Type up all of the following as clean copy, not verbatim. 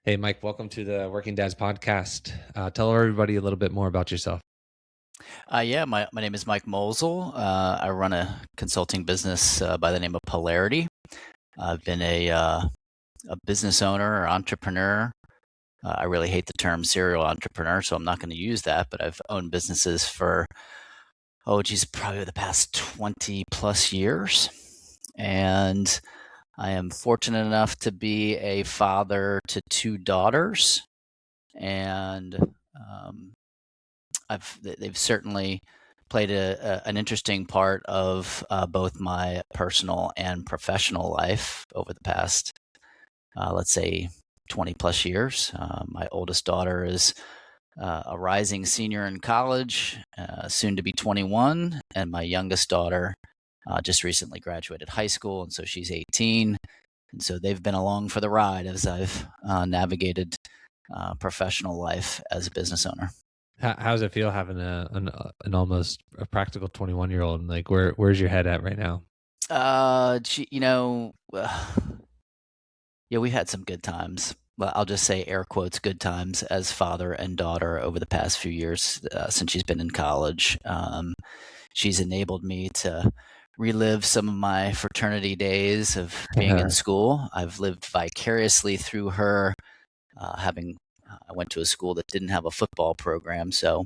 Hey, Mike, welcome to the Working Dads podcast. Tell everybody a little bit more about yourself. My name is Mike Mosel. I run a consulting business by the name of Polarity. I've been a business owner or entrepreneur. I really hate the term serial entrepreneur, so I'm not going to use that, but I've owned businesses for, probably the past 20 plus years. And I am fortunate enough to be a father to two daughters. And they've certainly played an interesting part of both my personal and professional life over the past, let's say, 20 plus years. My oldest daughter is a rising senior in college, soon to be 21, and my youngest daughter just recently graduated high school, and so she's 18. And so they've been along for the ride as I've navigated professional life as a business owner. How does it feel having an almost a practical 21-year-old? Like, where's your head at right now? Yeah, we had some good times. Well, I'll just say air quotes good times as father and daughter over the past few years since she's been in college. She's enabled me to relive some of my fraternity days of being in school. I've lived vicariously through her, having I went to a school that didn't have a football program, so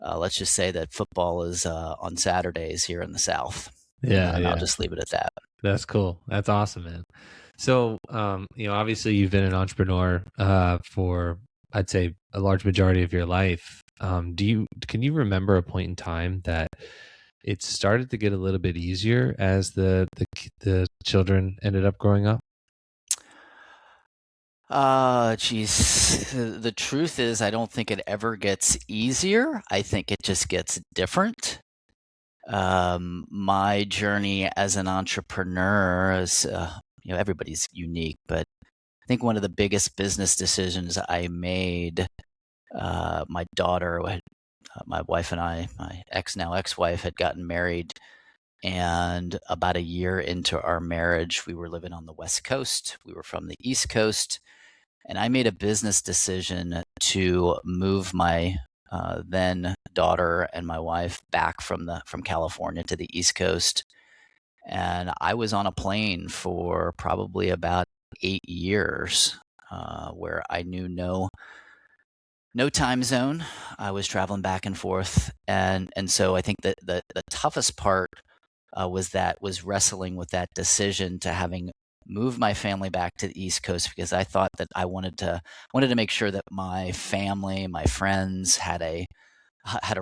let's just say that football is on Saturdays here in the South, Yeah, and I'll yeah, just leave it at that. that's cool. That's awesome, man. So, obviously you've been an entrepreneur for I'd say a large majority of your life. Can you remember a point in time that it started to get a little bit easier as the children ended up growing up? Geez, the truth is, I don't think it ever gets easier. I think it just gets different. My journey as an entrepreneur is, everybody's unique, but I think one of the biggest business decisions I made, my daughter, my wife and I, my now ex-wife, had gotten married, and about a year into our marriage, we were living on the West Coast. We were from the East Coast, and I made a business decision to move my then daughter and my wife back from California to the East Coast. And I was on a plane for probably about 8 years, where I knew no time zone. I was traveling back and forth, and so I think that the toughest part was wrestling with that decision to having moved my family back to the East Coast, because I thought that I wanted to make sure that my family, my friends had a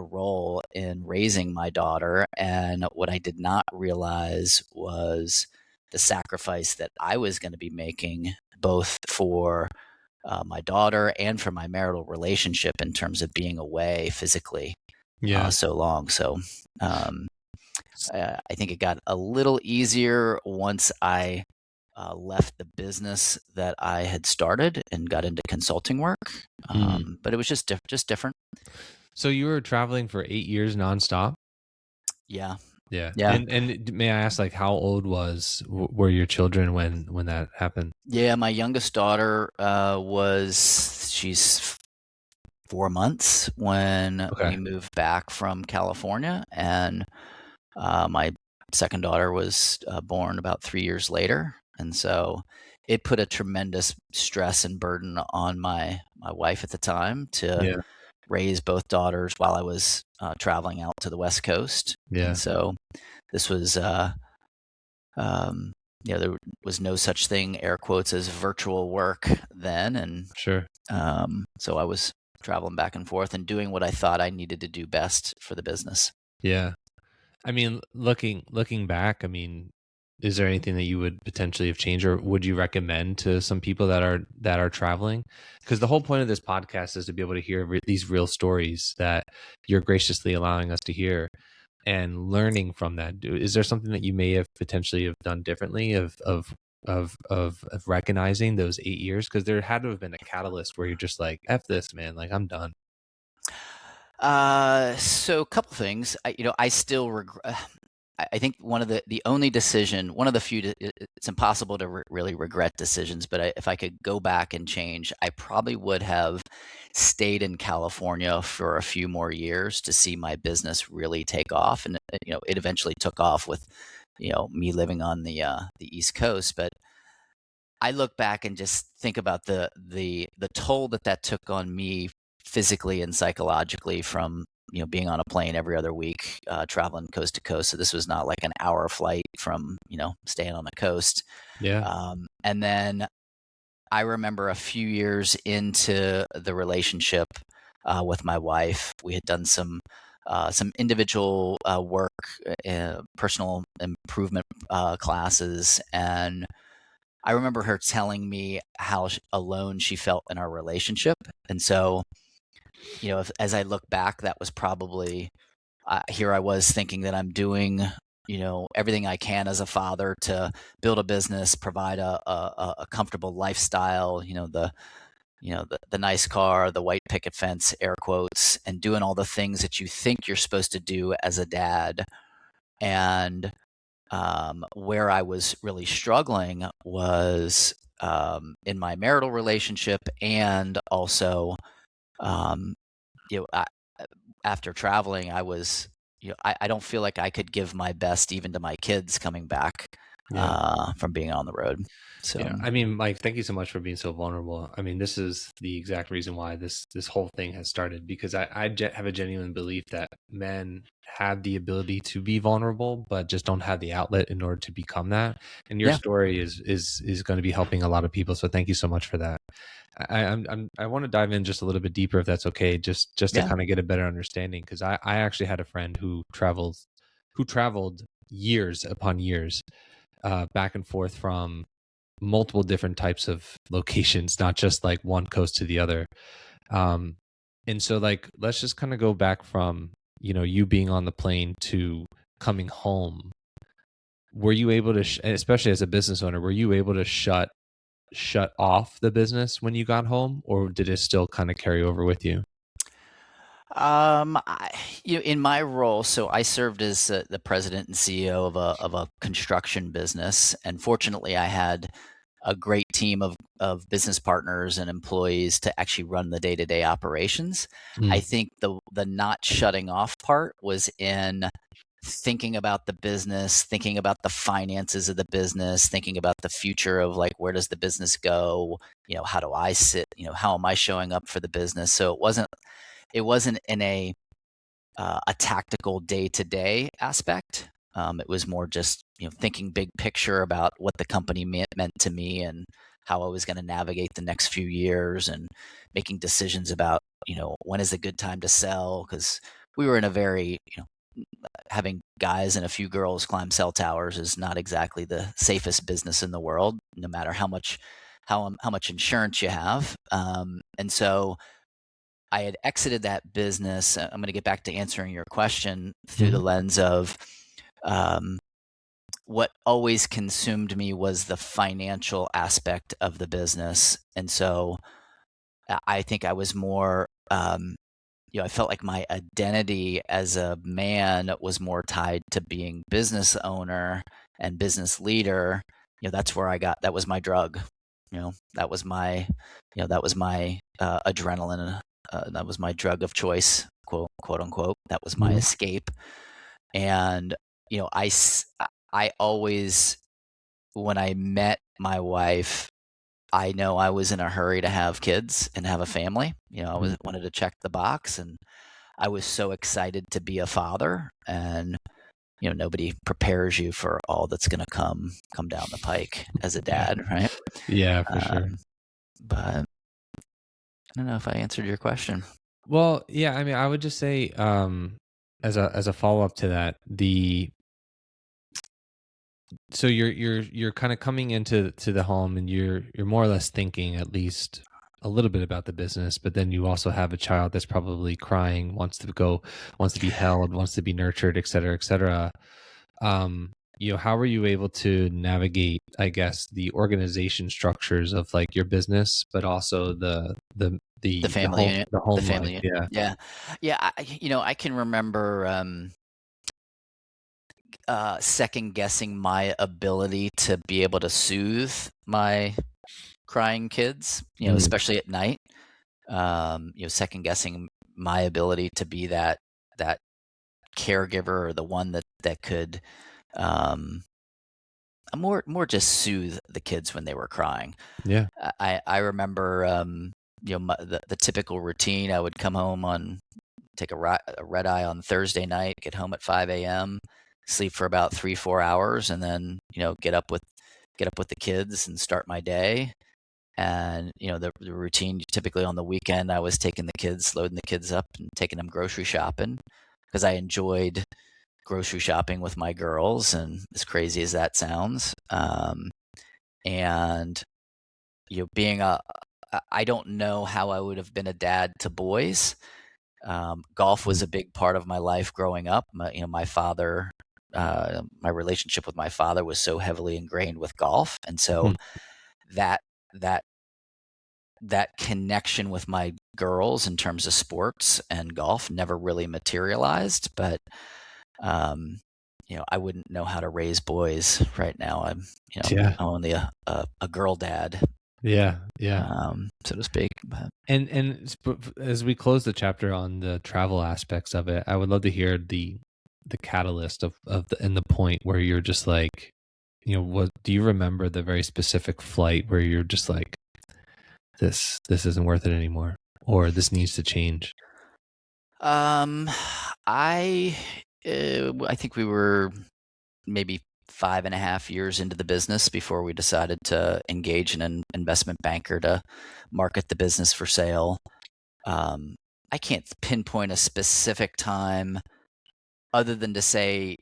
role in raising my daughter. And what I did not realize was the sacrifice that I was going to be making, both for my daughter and for my marital relationship, in terms of being away physically Yeah. so long. So um, I think it got a little easier once I left the business that I had started and got into consulting work. Mhm. But it was just different. So you were traveling for 8 years nonstop? Yeah, Yeah. yeah, And may I ask, like, how old were your children when that happened? yeah. My youngest daughter she's 4 months when Okay. we moved back from California, and my second daughter was born about 3 years later. And so it put a tremendous stress and burden on my wife at the time to Yeah. raise both daughters while I was traveling out to the West Coast. And Yeah. so this was, um, there was no such thing, air quotes, as virtual work then. And Sure. so I was traveling back and forth and doing what I thought I needed to do best for the business. Yeah. I mean, looking back, I mean, is there anything that you would potentially have changed, or would you recommend to some people that are traveling? Because the whole point of this podcast is to be able to hear these real stories that you're graciously allowing us to hear and learning from that. Is there something that you may have potentially have done differently of recognizing those 8 years? Because there had to have been a catalyst where you're just like, "F this, man! Like, I'm done." So a couple things. I still regret. I think one of the only decision, one of the few, it's impossible to really regret decisions, but if I could go back and change, I probably would have stayed in California for a few more years to see my business really take off. And, it eventually took off with, me living on the East Coast. But I look back and just think about the toll that took on me physically and psychologically from being on a plane every other week, traveling coast to coast. So this was not like an hour flight from staying on the coast. Yeah. And then I remember a few years into the relationship with my wife, we had done some individual work, personal improvement classes, and I remember her telling me how alone she felt in our relationship. And so, as I look back, that was probably, here I was thinking that I'm doing, everything I can as a father to build a business, provide a comfortable lifestyle, the nice car, the white picket fence, air quotes, and doing all the things that you think you're supposed to do as a dad. And where I was really struggling was in my marital relationship, and also, um, you know, I, after traveling, I was, I don't feel like I could give my best even to my kids coming back Yeah. from being on the road. So Yeah, I mean, Mike, thank you so much for being so vulnerable. I mean, this is the exact reason why this whole thing has started, because I have a genuine belief that men have the ability to be vulnerable, but just don't have the outlet in order to become that. And your yeah, story is going to be helping a lot of people. So thank you so much for that. I want to dive in just a little bit deeper, if that's okay, just to yeah. kind of get a better understanding, because I actually had a friend who traveled years upon years, back and forth from multiple different types of locations, not just like one coast to the other. Um, and so, like, let's just kind of go back from, you being on the plane to coming home. Were you able to, especially as a business owner, were you able to shut off the business when you got home, or did it still kind of carry over with you? I, in my role, so I served as the president and CEO of a construction business, and fortunately, I had a great team of business partners and employees to actually run the day to day operations. I Mm, think the not shutting off part was in thinking about the business, thinking about the finances of the business, thinking about the future of like where does the business go, how do I sit, how am I showing up for the business. So it wasn't in a tactical day to day aspect. It was more just thinking big picture about what the company meant to me and how I was going to navigate the next few years, and making decisions about when is a good time to sell, because we were in a very having guys and a few girls climb cell towers is not exactly the safest business in the world, no matter how much insurance you have. And so I had exited that business. I'm going to get back to answering your question through the mhm, lens of um, what always consumed me was the financial aspect of the business. And so I think I was more, I felt like my identity as a man was more tied to being business owner and business leader. That's where that was my drug. That was my adrenaline. That was my drug of choice, quote unquote. That was my mhm, escape. And I always, when I met my wife, I know I was in a hurry to have kids and have a family. I mhm. wanted to check the box, and I was so excited to be a father. And nobody prepares you for all that's going to come down the pike as a Yeah, dad, right? yeah, for sure. Um, but I don't know if I answered your question. Well, yeah, I mean, I would just say, as a follow up to that, so you're kind of coming into the home, and you're more or less thinking at least a little bit about the business, but then you also have a child that's probably crying, wants to be held, wants to be nurtured, et cetera, et cetera. How were you able to navigate, I guess, the organization structures of like your business, but also The the family home unit, the the home life? family unit. Yeah. Yeah, yeah. I can remember. second guessing my ability to be able to soothe my crying kids, Mm, especially at night. Second guessing my ability to be that caregiver, or the one that could um, more just soothe the kids when they were crying. yeah. I remember the typical routine. I would come home take a red eye on Thursday night, get home at 5 a.m., sleep for about 3-4 hours, and then get up with the kids and start my day. And the routine typically on the weekend, I was loading the kids up and taking them grocery shopping, because I enjoyed grocery shopping with my girls, and as crazy as that sounds, and being I don't know how I would have been a dad to boys. Golf was Mm, a big part of my life growing up. My father, my relationship with my father was so heavily ingrained with golf, and so mm, that that that connection with my girls in terms of sports and golf never really materialized. But um, I wouldn't know how to raise boys right now. yeah. I'm only a girl dad, Yeah. Yeah. so to speak. But As we close the chapter on the travel aspects of it, I would love to hear the catalyst of and the point where you're just like, what do you remember the very specific flight where you're just like, this isn't worth it anymore, or this needs to change? um, I I think we were maybe 5.5 years into the business before we decided to engage an investment banker to market the business for sale. Um, I can't pinpoint a specific time, other than to say,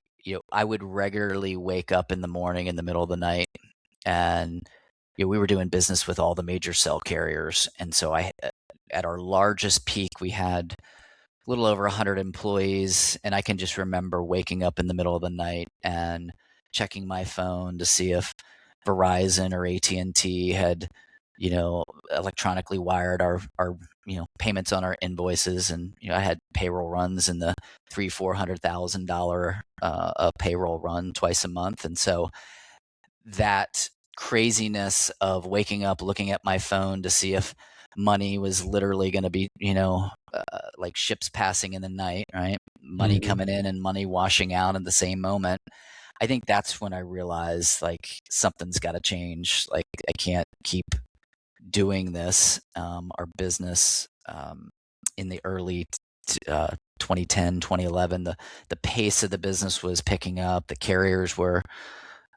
I would regularly wake up in the morning in the middle of the night, and we were doing business with all the major cell carriers, and so at our largest peak, we had a little over 100 employees, and I can just remember waking up in the middle of the night and checking my phone to see if Verizon or AT&T had, electronically wired our payments on our invoices. And I had payroll runs in the $300,000-400,000 a payroll run twice a month. And so that craziness of waking up, looking at my phone to see if money was literally going to be, like ships passing in the night, right? Money Hmm. coming in and money washing out in the same moment. I think that's when I realized, like, something's got to change. Like, I can't keep doing this. Our business, in the early 2010, 2011, the pace of the business was picking up. The carriers were,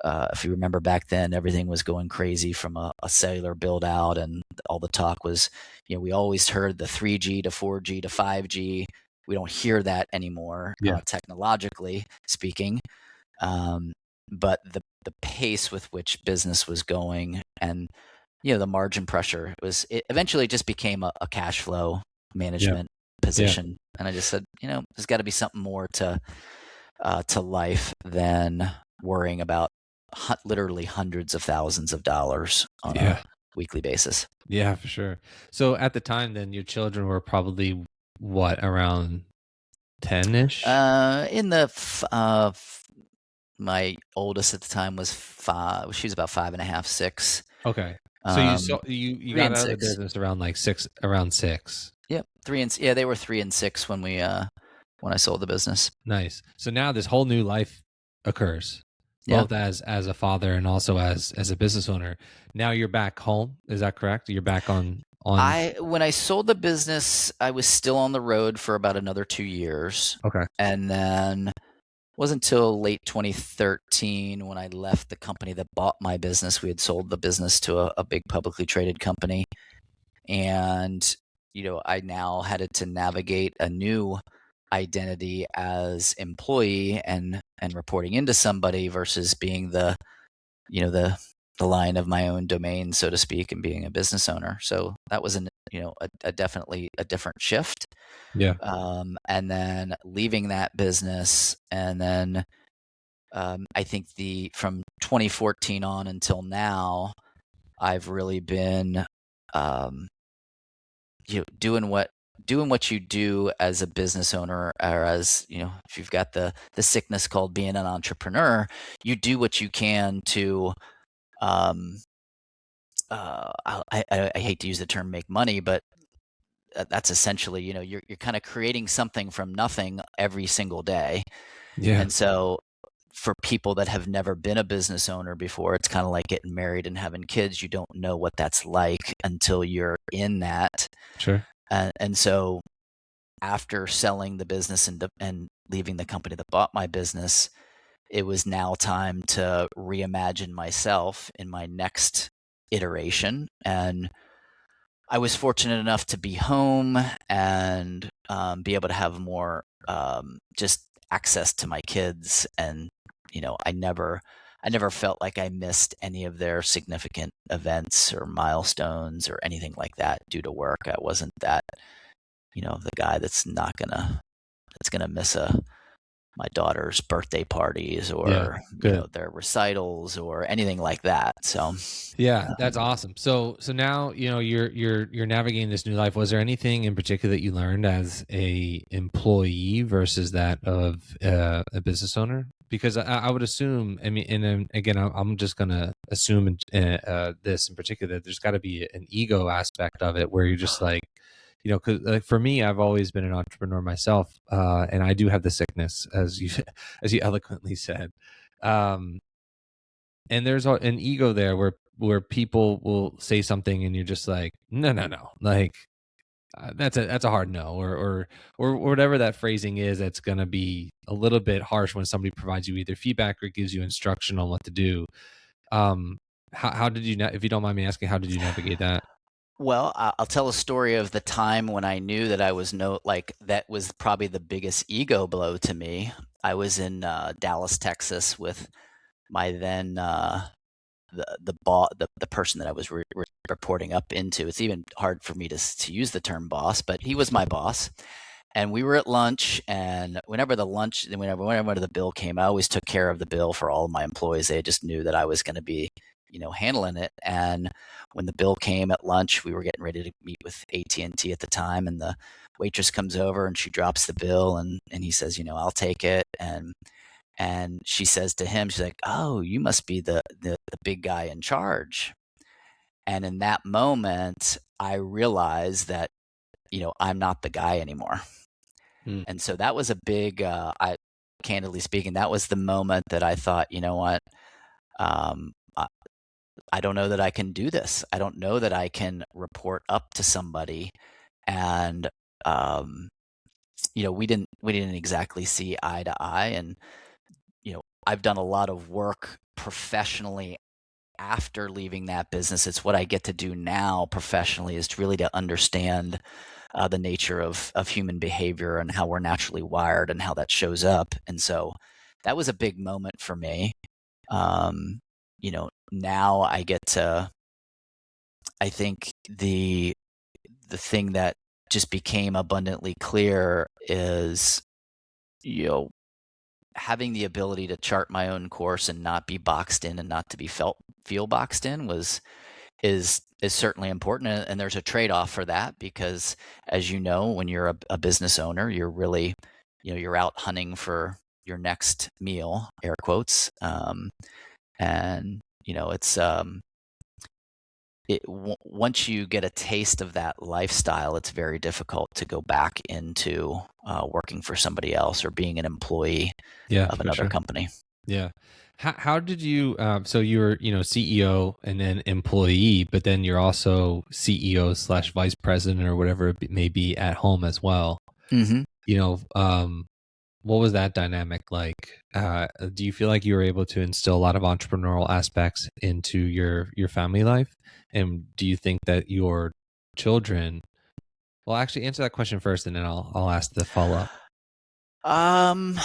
if you remember back then, everything was going crazy from a cellular build out, and all the talk was, we always heard the 3G to 4G to 5G. We don't hear that anymore, Yeah. technologically speaking. Um, but the pace with which business was going, and the margin pressure, it eventually just became a cash flow Yeah. management Yeah. position. And I just said, there's got to be something more to life than worrying about literally hundreds of thousands of dollars on a Yeah. weekly basis. Yeah, for sure. So at the time, then your children were probably what, around 10-ish? In the my oldest at the time was 5. She was about 5.5, 6. Okay. So you Um, saw you three got and out of the six. business around like six, around 6. Yep, yeah, they were 3 and 6 when I sold the business. Nice. So now this whole new life occurs, Yeah. both as a father and also as a business owner. Now you're back home. Is that correct? You're back on. When I sold the business, I was still on the road for about another 2 years. Okay. And then wasn't until late 2013 when I left the company that bought my business. We had sold the business to a big publicly traded company. And, I now had to navigate a new identity as employee, and reporting into somebody, versus being you know, the line of my own domain, so to speak, and being a business owner. So that was a definitely a different shift. Yeah. And then leaving that business, and then I think from 2014 on until now, I've really been, um, doing what doing what you do as a business owner, or as, if you've got the sickness called being an entrepreneur, you do what you can to, um, I hate to use the term make money, but that's essentially, you're kind of creating something from nothing every single day. Yeah, And so for people that have never been a business owner before, it's kind of like getting married and having kids. You don't know what that's like until you're in that. sure. And so after selling the business and leaving the company that bought my business, it was now time to reimagine myself in my next iteration. And I was fortunate enough to be home and be able to have more just access to my kids. And I never felt like I missed any of their significant events or milestones or anything like that due to work. I wasn't that, the guy that's gonna miss my daughter's birthday parties Yeah, or good. their recitals or anything like that. So Yeah, that's awesome. So now, you're navigating this new life. Was there anything in particular that you learned as a employee versus that of a business owner? Because I would assume, I mean, and then again, I'm just gonna assume this in particular, that there's got to be an ego aspect of it where you're just like, because like for me, I've always been an entrepreneur myself, and I do have the sickness, as you as you eloquently said. Um, and there's an ego there where people will say something and you're just like, no, no, no, like that's a hard no, or whatever that phrasing is. That's gonna be a little bit harsh when somebody provides you either feedback or gives you instruction on what to do. um how did you if you don't mind me asking, how did you navigate that? Well, I'll tell a story of the time when I knew that I was that was probably the biggest ego blow to me. I was in Dallas, Texas, with my then the person that I was reporting up into. It's even hard for me to use the term boss, but he was my boss. And we were at lunch, and whenever the bill came, I always took care of the bill for all of my employees. They just knew that I was going to be, handling it. And when the bill came at lunch, we were getting ready to meet with AT&T at the time, and the waitress comes over and she drops the bill, and he says, I'll take it. And she says to him, she's like, "Oh, you must be the big guy in charge." And in that moment, I realized that, I'm not the guy anymore. Mm, And so that was a big, candidly speaking, that was the moment that I thought, you know what, um, I, I don't know that I can do this. I don't know that I can report up to somebody. And, um, we didn't exactly see eye to eye. And, I've done a lot of work professionally after leaving that business. It's what I get to do now professionally, is really to understand the nature of human behavior and how we're naturally wired and how that shows up. And so that was a big moment for me. Now I get to, I think the thing that just became abundantly clear is, you know, having the ability to chart my own course and not be boxed in and not to be feel boxed in is certainly important. And there's a trade-off for that, because as you know, when you're a business owner, you're really, you're out hunting for your next meal, air quotes. And it's once you get a taste of that lifestyle, it's very difficult to go back into working for somebody else or being an employee yeah, of for another sure. company. Yeah. How did you so you were, CEO and then employee, but then you're also CEO slash vice president or whatever it may be at home as well. Hmm. You know, what was that dynamic like? Do you feel like you were able to instill a lot of entrepreneurial aspects into your family life? And do you think that your children, well, actually answer that question first and then I'll ask the follow up. Um,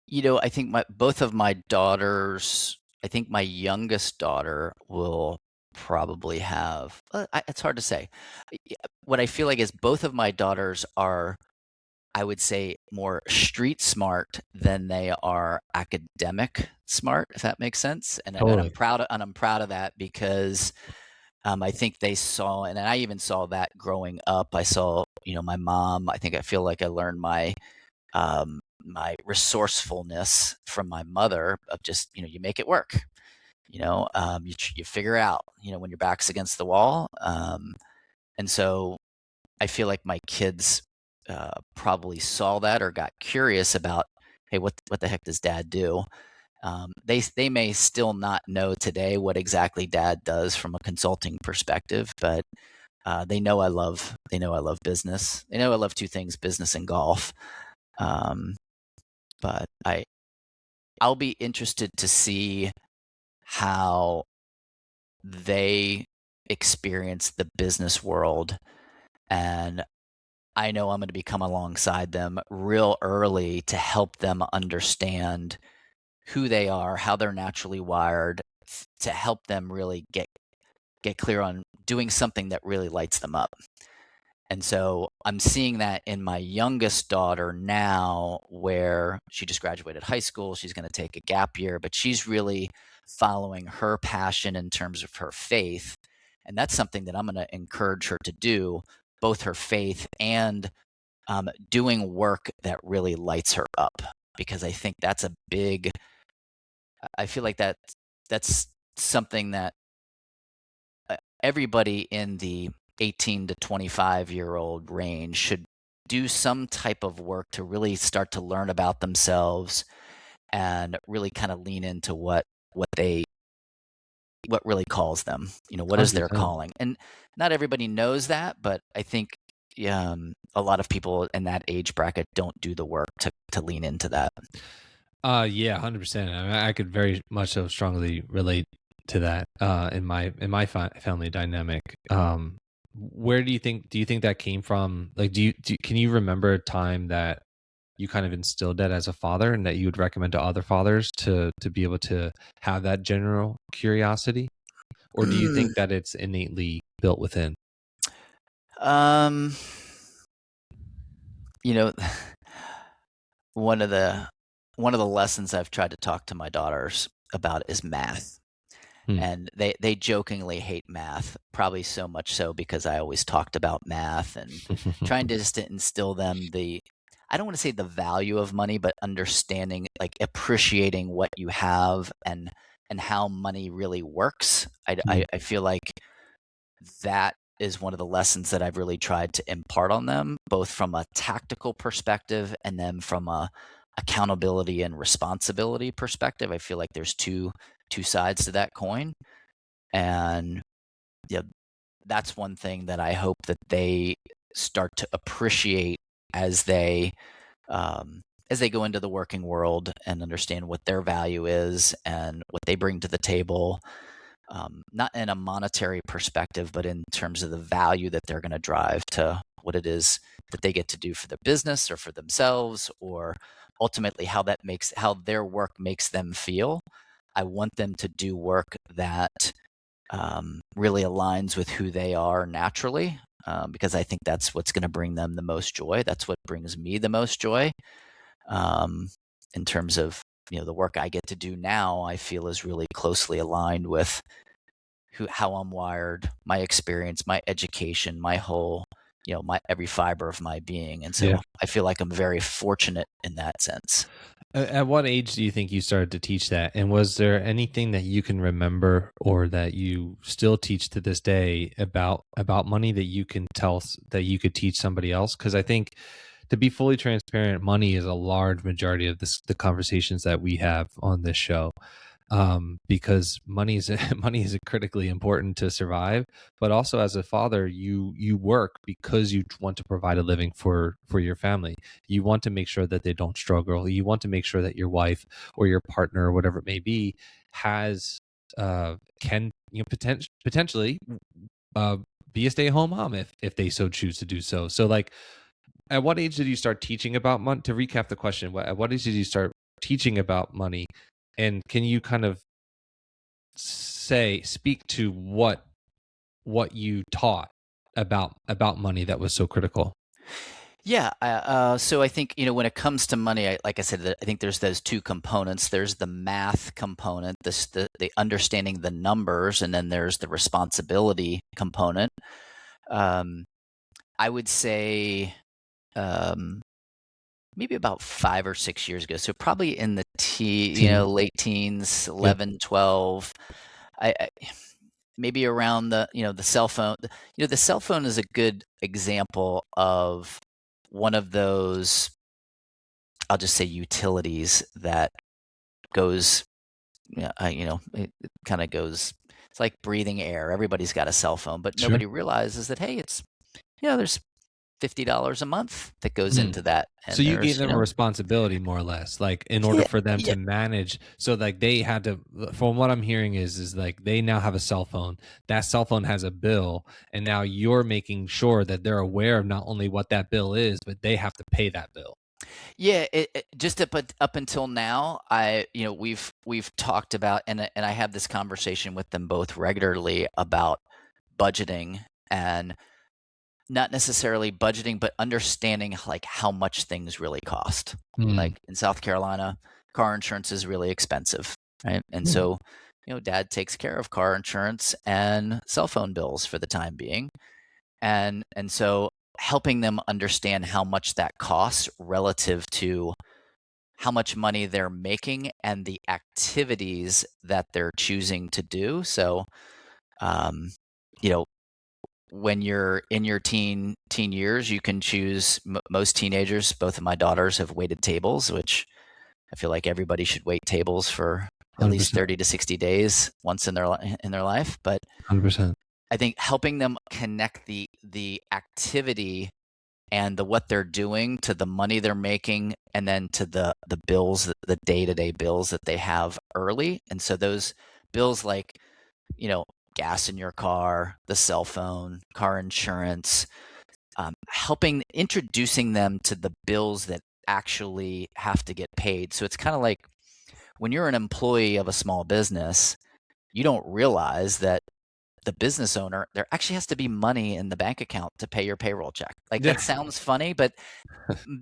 I think both of my daughters, I think my youngest daughter will probably have, it's hard to say. What I feel like is both of my daughters are, I would say, more street smart than they are academic smart, if that makes sense. And I'm Totally. proud of that, because I think they saw, and I even saw that growing up. I saw, my mom. I feel like I learned my resourcefulness from my mother of just, you make it work. You figure out, when your back's against the wall. And so I feel like my kids probably saw that or got curious about, hey, what the heck does dad do? They may still not know today what exactly dad does from a consulting perspective, but they know I love business. They know I love two things: business and golf. Um, but I'll be interested to see how they experience the business world, and I know I'm going to be come alongside them real early to help them understand who they are, how they're naturally wired, to help them really get clear on doing something that really lights them up. And so I'm seeing that in my youngest daughter now, where she just graduated high school. She's going to take a gap year, but she's really following her passion in terms of her faith. And that's something that I'm going to encourage her to do, both her faith and doing work that really lights her up. Because I think that's I feel like that's something that everybody in the 18 to 25-year-old range should do some type of work to really start to learn about themselves and really kind of lean into what really calls them. What is their 100%. calling? And not everybody knows that, but I think a lot of people in that age bracket don't do the work to lean into that. Yeah, 100%. I mean, I could very much so strongly relate to that in my family dynamic. Where do you think that came from? Like, can you remember a time that you kind of instilled that as a father, and that you would recommend to other fathers to be able to have that general curiosity? Or do you think that it's innately built within? um, you know, one of the one of the lessons I've tried to talk to my daughters about is math. Hmm. And they jokingly hate math, probably so much so because I always talked about math and trying to just instill them I don't want to say the value of money, but understanding, like appreciating what you have and how money really works. Hmm. I feel like that is one of the lessons that I've really tried to impart on them, both from a tactical perspective and then from a accountability and responsibility perspective. I feel like there's two sides to that coin. And yeah, that's one thing that I hope that they start to appreciate as they go into the working world and understand what their value is and what they bring to the table. Not in a monetary perspective, but in terms of the value that they're going to drive to what it is that they get to do for their business or for themselves, or ultimately how their work makes them feel. I want them to do work that really aligns with who they are naturally, because I think that's what's going to bring them the most joy. That's what brings me the most joy. Um, in terms of the work I get to do now, I feel is really closely aligned with how I'm wired, my experience, my education, my whole, my every fiber of my being. And Yeah. so I feel like I'm very fortunate in that sense. At what age do you think you started to teach that? And was there anything that you can remember, or that you still teach to this day, about money, that you can that you could teach somebody else? Because I think, to be fully transparent, money is a large majority of the conversations that we have on this show. Because money is money is critically important to survive, but also as a father, you work because you want to provide a living for your family. You want to make sure that they don't struggle. You want to make sure that your wife or your partner or whatever it may be has can potentially uh be a stay-at-home mom if they so choose to do so. So, like, at what age did you start teaching about money? To recap the question, at what age did you start teaching about money? And can you kind of speak to what you taught about money that was so critical? Yeah. So I think, when it comes to money, like I said, I think there's those two components. There's the math component, the understanding the numbers, and then there's the responsibility component. Um, I would say um, maybe about 5 or 6 years ago. So probably in the Teen. late teens, Yep. 11, 12. I maybe around the cell phone. The cell phone is a good example of one of those, I'll just say, utilities that goes, it kind of goes, it's like breathing air. Everybody's got a cell phone, but Sure. nobody realizes that, hey, there's $50 a month that goes Hmm. into that. So And you gave there's, them a responsibility more or less, like in order yeah, for them yeah, to manage. So like they had to, from what I'm hearing is like they now have a cell phone. That cell phone has a bill, and now you're making sure that they're aware of not only what that bill is, but they have to pay that bill. yeah. Just up until now, we've talked about, and I have this conversation with them both regularly about budgeting, and not necessarily budgeting, but understanding like how much things really cost. Hmm. Like in South Carolina, car insurance is really expensive, right? And Yeah. so, dad takes care of car insurance and cell phone bills for the time being. And so helping them understand how much that costs relative to how much money they're making and the activities that they're choosing to do. So, um, you know, when you're in your teen years, you can choose. Most teenagers, both of my daughters, have waited tables, which I feel like everybody should wait tables for at least 100%. 30 to 60 days once in their life. But 100%. I think helping them connect the activity and what they're doing to the money they're making, and then to the bills, the day-to-day bills that they have early. And so those bills, like, gas in your car, the cell phone, car insurance, helping introducing them to the bills that actually have to get paid. So it's kind of like when you're an employee of a small business, you don't realize that the business owner, there actually has to be money in the bank account to pay your payroll check. Like, Yeah. that sounds funny, but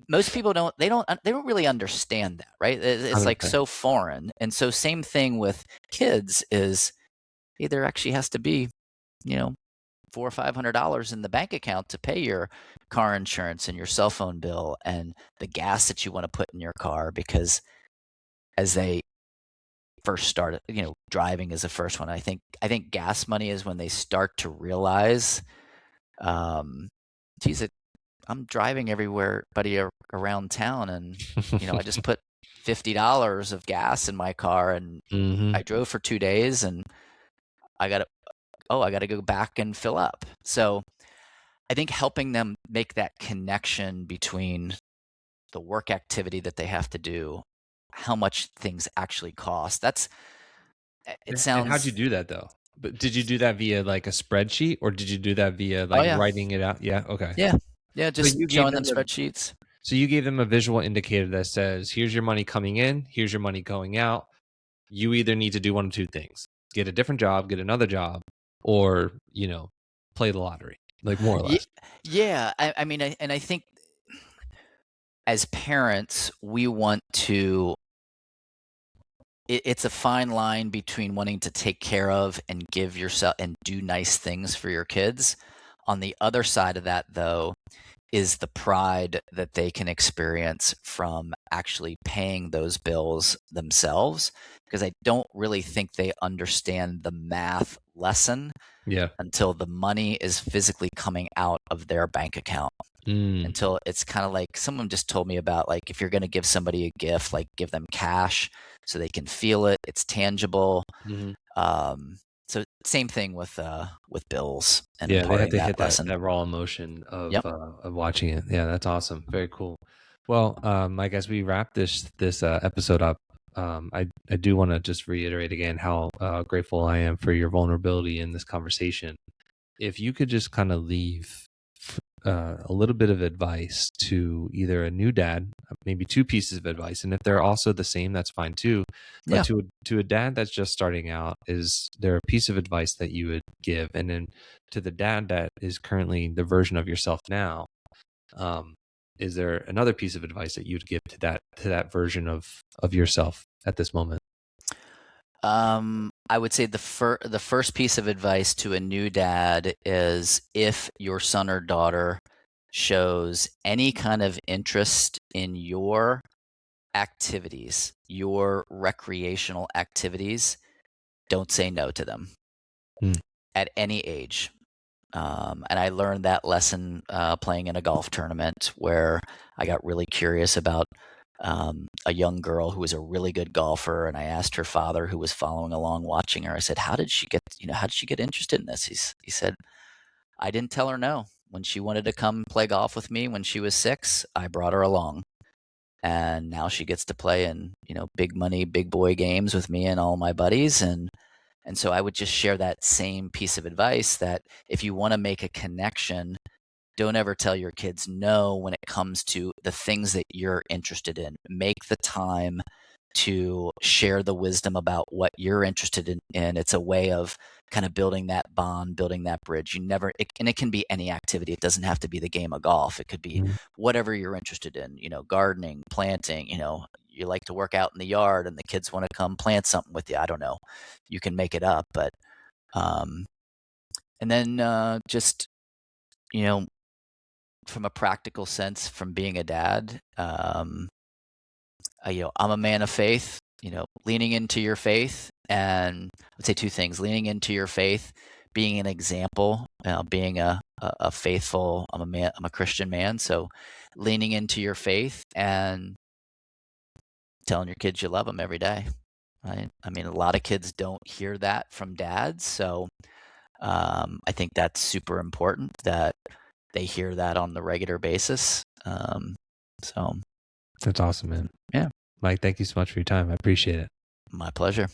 most people they don't really understand that, right? It's like 100%. so foreign. And so same thing with kids is, hey, there actually has to be, you know, $400 or $500 in the bank account to pay your car insurance and your cell phone bill and the gas that you want to put in your car. Because as they first start, driving is the first one. I think gas money is when they start to realize, um, geez, I'm driving everywhere, buddy, around town, and I just put $50 of gas in my car, and Hmm. I drove for 2 days, and I got to I got to go back and fill up. So I think helping them make that connection between the work activity that they have to do, how much things actually cost. It And how'd you sounds. do that though? But did you do that via like a spreadsheet, or did you do that via Oh like yeah, writing it out? Yeah. Okay. yeah, yeah. So Just you gave showing them them a spreadsheets. so you gave them a visual indicator that says, here's your money coming in, here's your money going out. You either need to do one of two things: get a different job, get another job, or, play the lottery, like more or Yeah, less. yeah. I mean, and I think as parents, we want to. It's a fine line between wanting to take care of and give yourself and do nice things for your kids. On the other side of that, though, is the pride that they can experience from actually paying those bills themselves. Because I don't really think they understand the math lesson Yeah. until the money is physically coming out of their bank account. Mm. Until it's kind of like someone just told me about, like, if you're going to give somebody a gift, like, give them cash so they can feel it, it's tangible. Mhm. um, so same thing with bills and Yeah, they have imparting to that hit that lesson. raw emotion Yep. of watching it. Yeah, that's awesome. Very cool. Well, Mike, as we wrap this episode up, I do want to just reiterate again how grateful I am for your vulnerability in this conversation. If you could just kind of leave a little bit of advice to either a new dad, maybe two pieces of advice, and if they're also the same, that's fine too. But Yeah. to a dad that's just starting out, is there a piece of advice that you would give? And then to the dad that is currently the version of yourself now, um, is there another piece of advice that you'd give to that version of yourself at this moment? I would say the first piece of advice to a new dad is, if your son or daughter shows any kind of interest in your activities, your recreational activities, don't say no to them Mm. at any age. And I learned that lesson playing in a golf tournament, where I got really curious about a young girl who was a really good golfer, and I asked her father, who was following along watching her. I said, "How did she get interested in this?" He said, "I didn't tell her no. When she wanted to come play golf with me when she was 6, I brought her along, and now she gets to play in big money, big boy games with me and all my buddies." And so I would just share that same piece of advice, that if you want to make a connection, don't ever tell your kids no when it comes to the things that you're interested in. Make the time to share the wisdom about what you're interested in. And it's a way of kind of building that bond, building that bridge. And it can be any activity. It doesn't have to be the game of golf. It could be Mm. whatever you're interested in, gardening, planting, you like to work out in the yard and the kids want to come plant something with you. I don't know. You can make it up, but, and then just, you know, from a practical sense, from being a dad, I'm a man of faith. Leaning into your faith, and I'd say two things: leaning into your faith, being an example, being a faithful. I'm a man. I'm a Christian man, so leaning into your faith and telling your kids you love them every day. Right? I mean, a lot of kids don't hear that from dads, so I think that's super important that they hear that on the regular basis. So That's awesome, man. yeah, Mike, thank you so much for your time. I appreciate it. my pleasure.